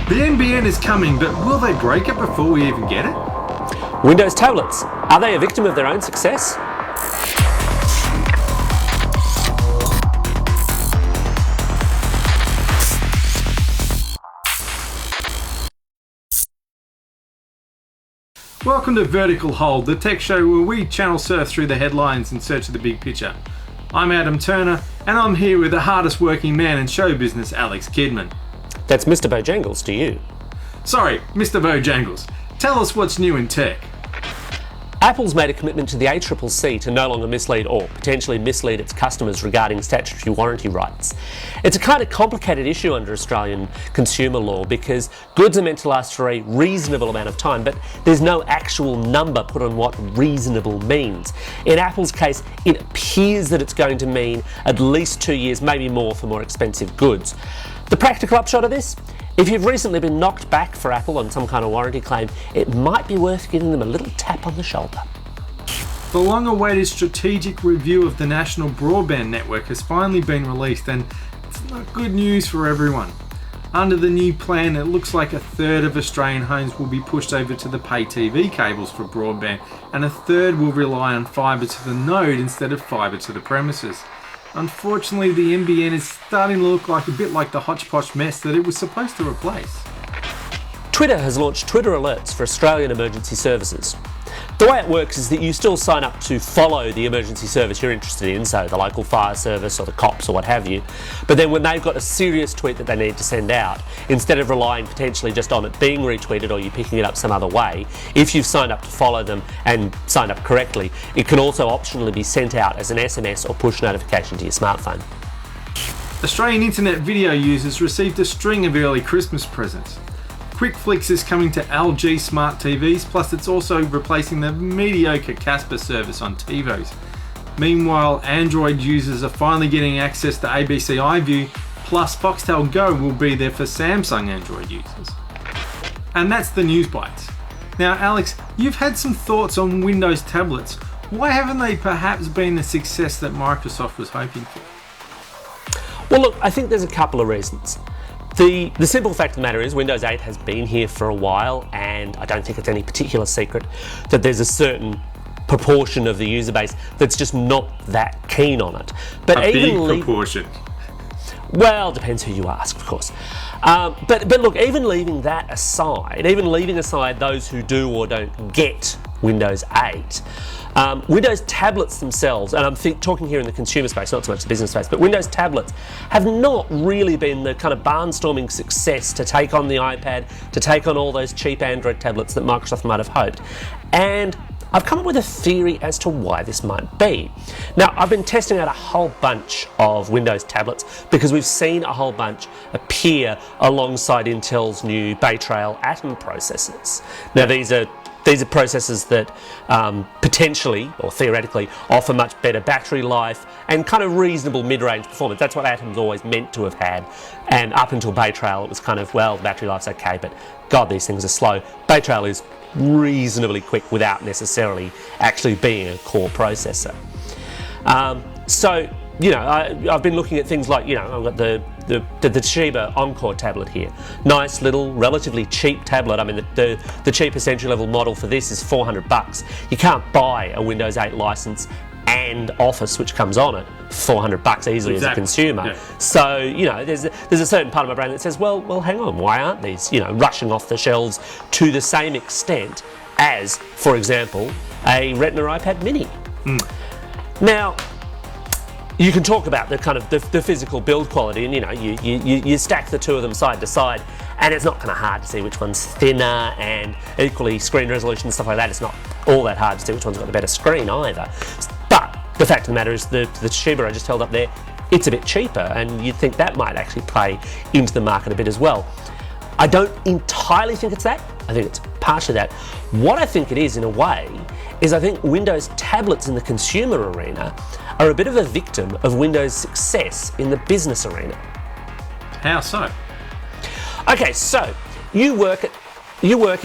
The NBN is coming, but will they break it before we even get it? Windows tablets, are they a victim of their own success? Welcome to Vertical Hold, the tech show where we channel surf through the headlines in search of the big picture. I'm Adam Turner, and I'm here with the hardest working man in show business, Alex Kidman. That's Mr. Bojangles to you. Sorry, Mr. Bojangles. Tell us what's new in tech. Apple's made a commitment to the ACCC to no longer mislead or potentially mislead its customers regarding statutory warranty rights. It's a kind of complicated issue under Australian consumer law because goods are meant to last for a reasonable amount of time, but there's no actual number put on what reasonable means. In Apple's case, it appears that it's going to mean at least 2 years, maybe more for more expensive goods. The practical upshot of this? If you've recently been knocked back for Apple on some kind of warranty claim, it might be worth giving them a little tap on the shoulder. The long-awaited strategic review of the national broadband network has finally been released, and it's not good news for everyone. Under the new plan, it looks like a third of Australian homes will be pushed over to the pay TV cables for broadband, and a third will rely on fibre to the node instead of fibre to the premises. Unfortunately, the NBN is starting to look like a bit like the hodgepodge mess that it was supposed to replace. Twitter has launched Twitter alerts for Australian emergency services. The way it works is that you still sign up to follow the emergency service you're interested in, so the local fire service or the cops or what have you. But then when they've got a serious tweet that they need to send out, instead of relying potentially just on it being retweeted or you picking it up some other way, if you've signed up to follow them and signed up correctly, it can also optionally be sent out as an SMS or push notification to your smartphone. Australian internet video users received a string of early Christmas presents. Quick Flicks is coming to LG smart TVs, plus it's also replacing the mediocre Casper service on TiVos. Meanwhile, Android users are finally getting access to ABC iView, plus Foxtel Go will be there for Samsung Android users. And that's the news bites. Now Alex, you've had some thoughts on Windows tablets. Why haven't they perhaps been the success that Microsoft was hoping for? Well look, I think there's a couple of reasons. The simple fact of the matter is Windows 8 has been here for a while, and I don't think it's any particular secret that there's a certain proportion of the user base that's just not that keen on it. But a big proportion. Well, depends who you ask, of course. But look, even leaving that aside, even leaving aside those who do or don't get Windows 8, Windows tablets themselves, and I'm talking here in the consumer space, not so much the business space, but Windows tablets have not really been the kind of barnstorming success to take on the iPad, to take on all those cheap Android tablets that Microsoft might have hoped. And I've come up with a theory as to why this might be. Now, I've been testing out a whole bunch of Windows tablets because we've seen a whole bunch appear alongside Intel's new Bay Trail Atom processors. Now, these are processors that potentially, or theoretically, offer much better battery life and kind of reasonable mid-range performance. That's what Atom's always meant to have had. And up until Bay Trail, it was kind of, well, the battery life's okay, but God, these things are slow. Bay Trail is reasonably quick without necessarily actually being a core processor. So, you know, I've been looking at things like, you know, I've got the Toshiba Encore tablet here. Nice little, relatively cheap tablet. I mean, the cheapest entry-level model for this is $400. You can't buy a Windows 8 license and Office, which comes on it, $400 easily as a consumer. Yeah. So, you know, there's a certain part of my brain that says, well, hang on, why aren't these, you know, rushing off the shelves to the same extent as, for example, a Retina iPad Mini? Now, you can talk about the kind of the physical build quality, and you know, you stack the two of them side to side, and it's not kind of hard to see which one's thinner, and equally screen resolution and stuff like that, it's not all that hard to see which one's got the better screen either. But the fact of the matter is the Toshiba I just held up there, it's a bit cheaper, and you'd think that might actually play into the market a bit as well. I don't entirely think it's that. I think it's partially that. What I think it is, in a way, is I think Windows tablets in the consumer arena are a bit of a victim of Windows' success in the business arena. How so? Okay, so you work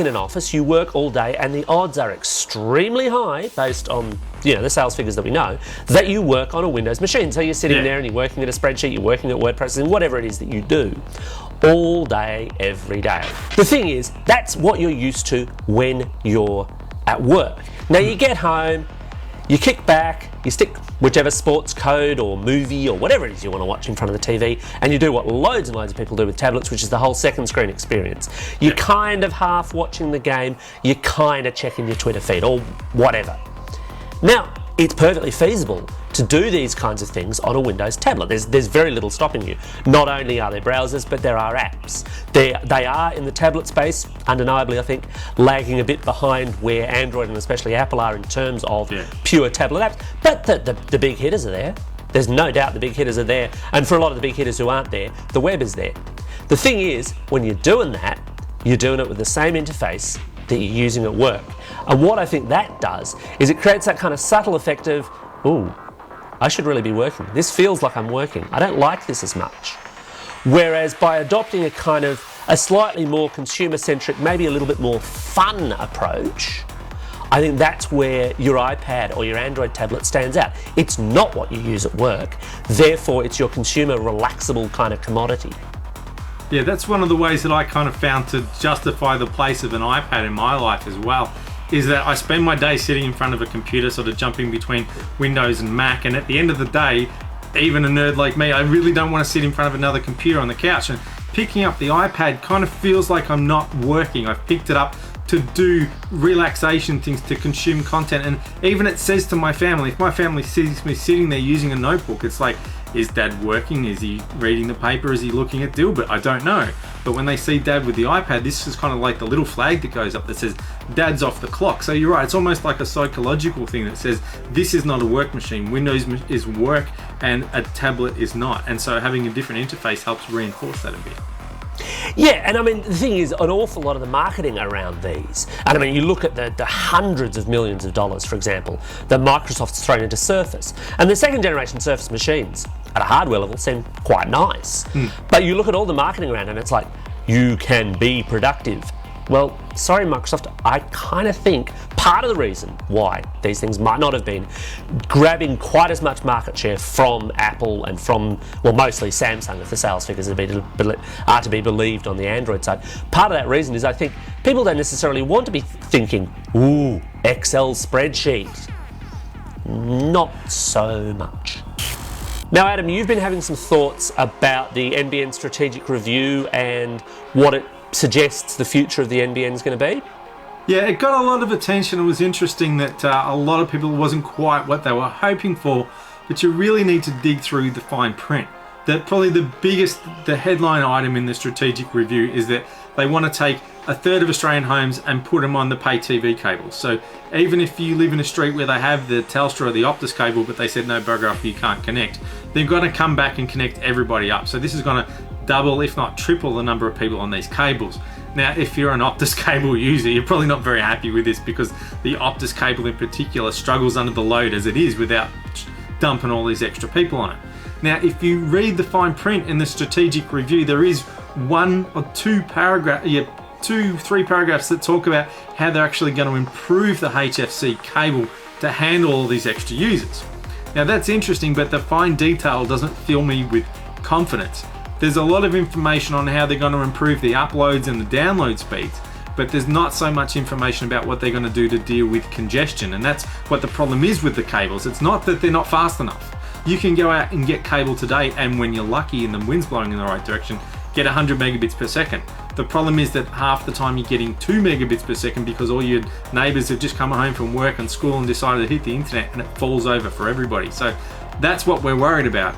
in an office, you work all day, and the odds are extremely high, based on, you know, the sales figures that we know, that you work on a Windows machine. So you're sitting there and you're working at a spreadsheet, you're working at word processing, whatever it is that you do. all day, every day. The thing is, that's what you're used to when you're at work. Now you get home, you kick back, you stick whichever sports code or movie or whatever it is you want to watch in front of the TV, and you do what loads and loads of people do with tablets, which is the whole second screen experience. You're kind of half watching the game, you're kind of checking your Twitter feed or whatever. Now, it's perfectly feasible to do these kinds of things on a Windows tablet. There's very little stopping you. Not only are there browsers, but there are apps. They are in the tablet space, undeniably, I think, lagging a bit behind where Android and especially Apple are in terms of pure tablet apps. But the big hitters are there. There's no doubt the big hitters are there. And for a lot of the big hitters who aren't there, the web is there. The thing is, when you're doing that, you're doing it with the same interface that you're using at work. And what I think that does is it creates that kind of subtle effect of, ooh, I should really be working. This feels like I'm working. I don't like this as much. Whereas by adopting a slightly more consumer-centric, maybe a little bit more fun approach, I think that's where your iPad or your Android tablet stands out. It's not what you use at work, therefore it's your consumer relaxable kind of commodity. Yeah, that's one of the ways that I kind of found to justify the place of an iPad in my life as well, is that I spend my day sitting in front of a computer, sort of jumping between Windows and Mac, and at the end of the day, even a nerd like me, I really don't want to sit in front of another computer on the couch, and picking up the iPad kind of feels like I'm not working. I've picked it up to do relaxation things, to consume content, and even it says to my family, if my family sees me sitting there using a notebook, it's like, is Dad working? Is he reading the paper? Is he looking at Dilbert? I don't know. But when they see Dad with the iPad, this is kind of like the little flag that goes up that says Dad's off the clock. So you're right, it's almost like a psychological thing that says this is not a work machine. Windows is work and a tablet is not. And so having a different interface helps reinforce that a bit. Yeah, and I mean, the thing is, an awful lot of the marketing around these, and I mean, you look at the hundreds of millions of dollars, for example, that Microsoft's thrown into Surface, and the second generation Surface machines, at a hardware level, seem quite nice. But you look at all the marketing around it, and it's like, you can be productive. Well, sorry Microsoft, I kind of think part of the reason why these things might not have been grabbing quite as much market share from Apple and from, well, mostly Samsung, if the sales figures are to be believed on the Android side, part of that reason is I think people don't necessarily want to be thinking, ooh, Excel spreadsheet. Not so much. Now, Adam, you've been having some thoughts about the NBN strategic review and what it suggests the future of the NBN is going to be? Yeah, it got a lot of attention. It was interesting that a lot of people wasn't quite what they were hoping for, but you really need to dig through the fine print. That probably the headline item in the strategic review is that they want to take a third of Australian homes and put them on the pay TV cables. So even if you live in a street where they have the Telstra or the Optus cable, but they said no, bugger off, you can't connect, they're going to come back and connect everybody up. So this is going to double, if not triple, the number of people on these cables. Now, if you're an Optus cable user, you're probably not very happy with this because the Optus cable in particular struggles under the load as it is without dumping all these extra people on it. Now, if you read the fine print in the strategic review, there is one or two paragraphs, three paragraphs that talk about how they're actually going to improve the HFC cable to handle all these extra users. Now, that's interesting, but the fine detail doesn't fill me with confidence. There's a lot of information on how they're going to improve the uploads and the download speeds, but there's not so much information about what they're going to do to deal with congestion, and that's what the problem is with the cables. It's not that they're not fast enough. You can go out and get cable today, and when you're lucky and the wind's blowing in the right direction, get 100 megabits per second. The problem is that half the time you're getting 2 megabits per second because all your neighbours have just come home from work and school and decided to hit the internet, and it falls over for everybody. So that's what we're worried about.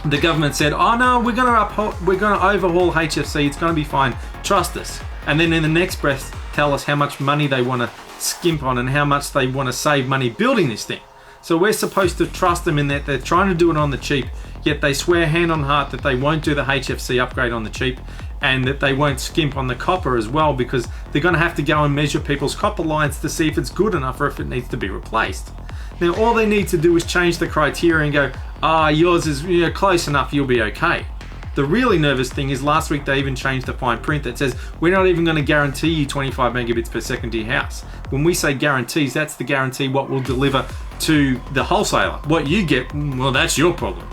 The government said, oh no, we're going to overhaul HFC, it's going to be fine, trust us. And then in the next breath tell us how much money they want to skimp on and how much they want to save money building this thing. So we're supposed to trust them in that they're trying to do it on the cheap, yet they swear hand on heart that they won't do the HFC upgrade on the cheap and that they won't skimp on the copper as well, because they're going to have to go and measure people's copper lines to see if it's good enough or if it needs to be replaced. Now, all they need to do is change the criteria and go, yours is close enough, you'll be okay. The really nervous thing is last week they even changed the fine print that says we're not even going to guarantee you 25 megabits per second to your house. When we say guarantees, that's the guarantee what we'll deliver to the wholesaler. What you get, well, that's your problem.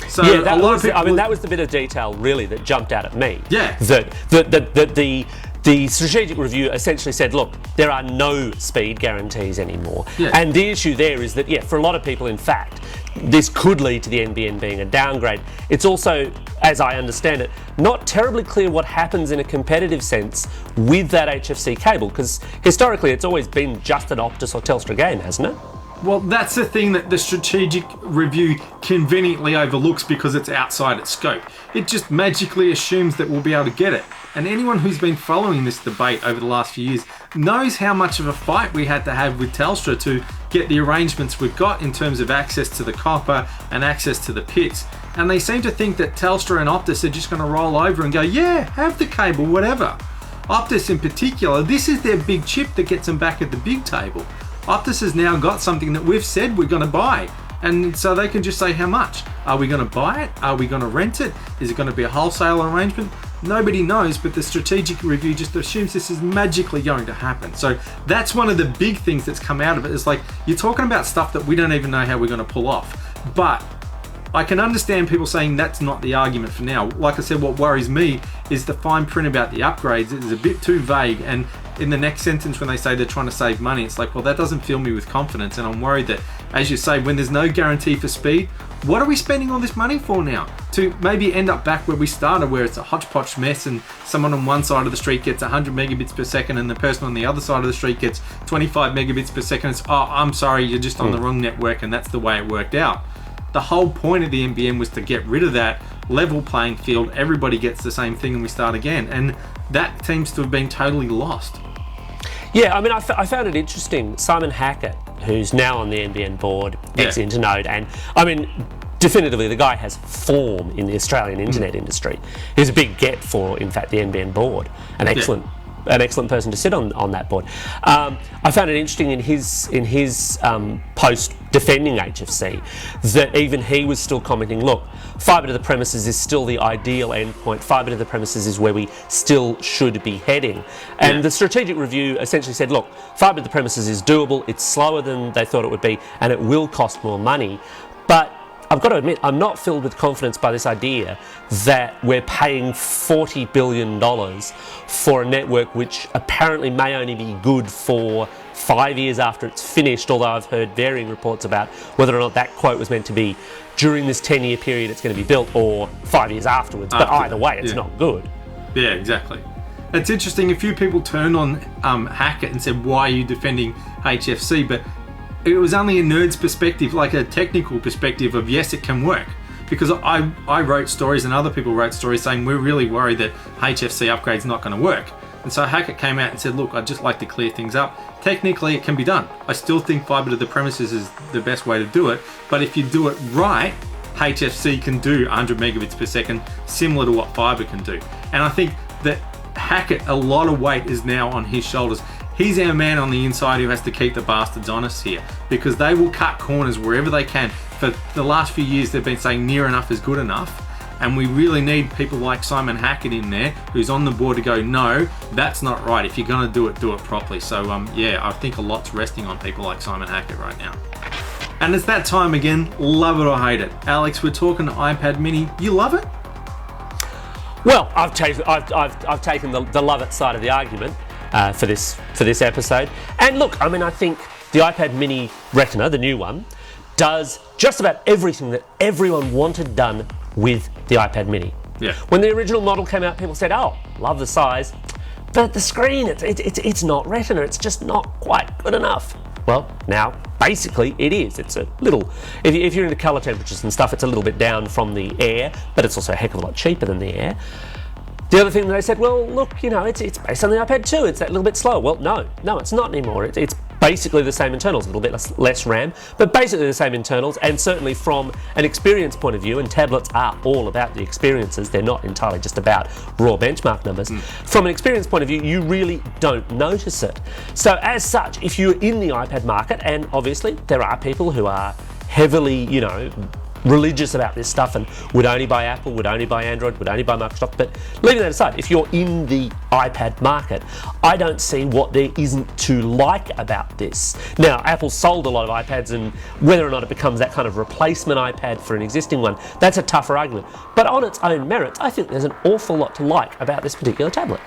So Yeah, a lot of people. I mean, that was the bit of detail really that jumped out at me. Yeah. That the strategic review essentially said, look, there are no speed guarantees anymore. Yeah. And the issue there is that, yeah, for a lot of people, in fact, this could lead to the NBN being a downgrade. It's also, as I understand it, not terribly clear what happens in a competitive sense with that HFC cable, because historically it's always been just an Optus or Telstra game, hasn't it? Well, that's the thing that the strategic review conveniently overlooks because it's outside its scope. It just magically assumes that we'll be able to get it. And anyone who's been following this debate over the last few years knows how much of a fight we had to have with Telstra to get the arrangements we've got in terms of access to the copper and access to the pits. And they seem to think that Telstra and Optus are just going to roll over and go, yeah, have the cable, whatever. Optus in particular, this is their big chip that gets them back at the big table. Optus has now got something that we've said we're going to buy. And so they can just say how much. Are we going to buy it? Are we going to rent it? Is it going to be a wholesale arrangement? Nobody knows, but the strategic review just assumes this is magically going to happen. So that's one of the big things that's come out of it. It's like, you're talking about stuff that we don't even know how we're going to pull off. But I can understand people saying that's not the argument for now. Like I said, what worries me is the fine print about the upgrades. It is a bit too vague, and in the next sentence when they say they're trying to save money, it's like, well, that doesn't fill me with confidence, and I'm worried that, as you say, when there's no guarantee for speed, what are we spending all this money for now? To maybe end up back where we started, where it's a hodgepodge mess and someone on one side of the street gets 100 megabits per second and the person on the other side of the street gets 25 megabits per second. It's, oh, I'm sorry, you're just on the wrong network, and that's the way it worked out. The whole point of the NBN was to get rid of that level playing field. Everybody gets the same thing and we start again. And that seems to have been totally lost. Yeah, I mean, I found it interesting. Simon Hackett, who's now on the NBN board, ex-Internode, and I mean, definitively the guy has form in the Australian internet industry. He's a big get for, in fact, the NBN board. An excellent person to sit on that board. I found it interesting in his post defending HFC that even he was still commenting, look, fibre to the premises is still the ideal endpoint. Fibre to the premises is where we still should be heading. And the strategic review essentially said, look, fibre to the premises is doable, it's slower than they thought it would be, and it will cost more money. But I've got to admit, I'm not filled with confidence by this idea that we're paying $40 billion for a network which apparently may only be good for 5 years after it's finished, although I've heard varying reports about whether or not that quote was meant to be during this 10-year period it's going to be built or 5 years afterwards. But either way, it's not good. Yeah, exactly. It's interesting, a few people turned on Hackett and said, why are you defending HFC? But it was only a nerd's perspective, like a technical perspective of, yes, it can work. Because I wrote stories and other people wrote stories saying we're really worried that HFC upgrade's not going to work. And so Hackett came out and said, look, I'd just like to clear things up. Technically, it can be done. I still think fibre to the premises is the best way to do it. But if you do it right, HFC can do 100 megabits per second, similar to what fibre can do. And I think that Hackett, a lot of weight is now on his shoulders. He's our man on the inside who has to keep the bastards honest here, because they will cut corners wherever they can. For the last few years, they've been saying near enough is good enough. And we really need people like Simon Hackett in there, who's on the board to go, no, that's not right. If you're going to do it properly. So, yeah, I think a lot's resting on people like Simon Hackett right now. And it's that time again, love it or hate it. Alex, we're talking iPad mini. You love it? Well, I've taken the love it side of the argument for this episode. And look, I mean, I think the iPad mini Retina, the new one, does just about everything that everyone wanted done with the iPad mini. Yeah. When the original model came out, people said, oh, love the size, but the screen, it's not Retina, it's just not quite good enough. Well, now, basically, it is. It's a little, if you're into colour temperatures and stuff, it's a little bit down from the Air, but it's also a heck of a lot cheaper than the Air. The other thing that they said, well, look, you know, it's based on the iPad 2, it's that little bit slower. Well, no, it's not anymore. It's basically the same internals, a little bit less RAM, but basically the same internals, and certainly from an experience point of view, and tablets are all about the experiences, they're not entirely just about raw benchmark numbers. From an experience point of view, you really don't notice it. So as such, if you're in the iPad market, and obviously there are people who are heavily, you know, religious about this stuff and would only buy Apple, would only buy Android, would only buy Microsoft. But leaving that aside, if you're in the iPad market, I don't see what there isn't to like about this. Now, Apple sold a lot of iPads, and whether or not it becomes that kind of replacement iPad for an existing one, that's a tougher argument. But on its own merits, I think there's an awful lot to like about this particular tablet.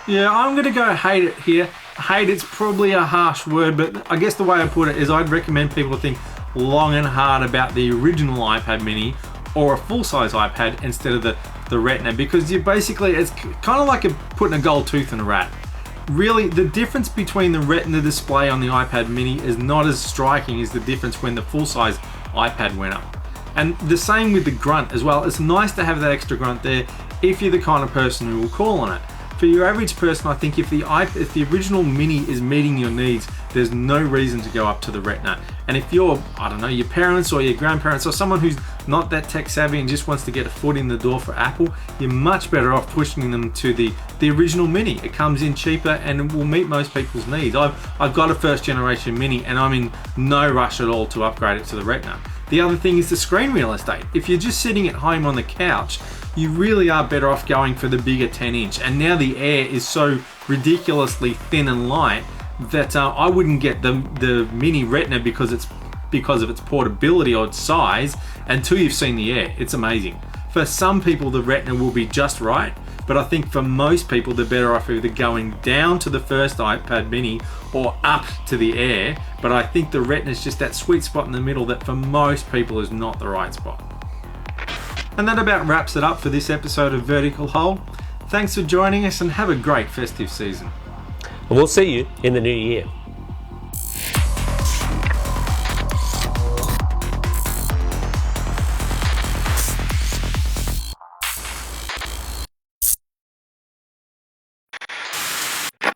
Yeah, I'm going to go hate it here. Hate, it's probably a harsh word, but I guess the way I put it is I'd recommend people to think long and hard about the original iPad mini or a full-size iPad instead of the Retina, because you basically, it's kind of like putting a gold tooth in a rat. Really, the difference between the Retina display on the iPad mini is not as striking as the difference when the full-size iPad went up. And the same with the grunt as well. It's nice to have that extra grunt there if you're the kind of person who will call on it. For your average person, I think if the original Mini is meeting your needs, there's no reason to go up to the Retina. And if you're, I don't know, your parents or your grandparents or someone who's not that tech savvy and just wants to get a foot in the door for Apple, you're much better off pushing them to the original Mini. It comes in cheaper and it will meet most people's needs. I've got a first generation Mini and I'm in no rush at all to upgrade it to the Retina. The other thing is the screen real estate. If you're just sitting at home on the couch, you really are better off going for the bigger 10-inch. And now the Air is so ridiculously thin and light that I wouldn't get the Mini Retina because of its portability or its size until you've seen the Air. It's amazing. For some people, the Retina will be just right, but I think for most people, they're better off either going down to the first iPad Mini or up to the Air. But I think the Retina is just that sweet spot in the middle that for most people is not the right spot. And that about wraps it up for this episode of Vertical Hole. Thanks for joining us and have a great festive season. And we'll see you in the new year.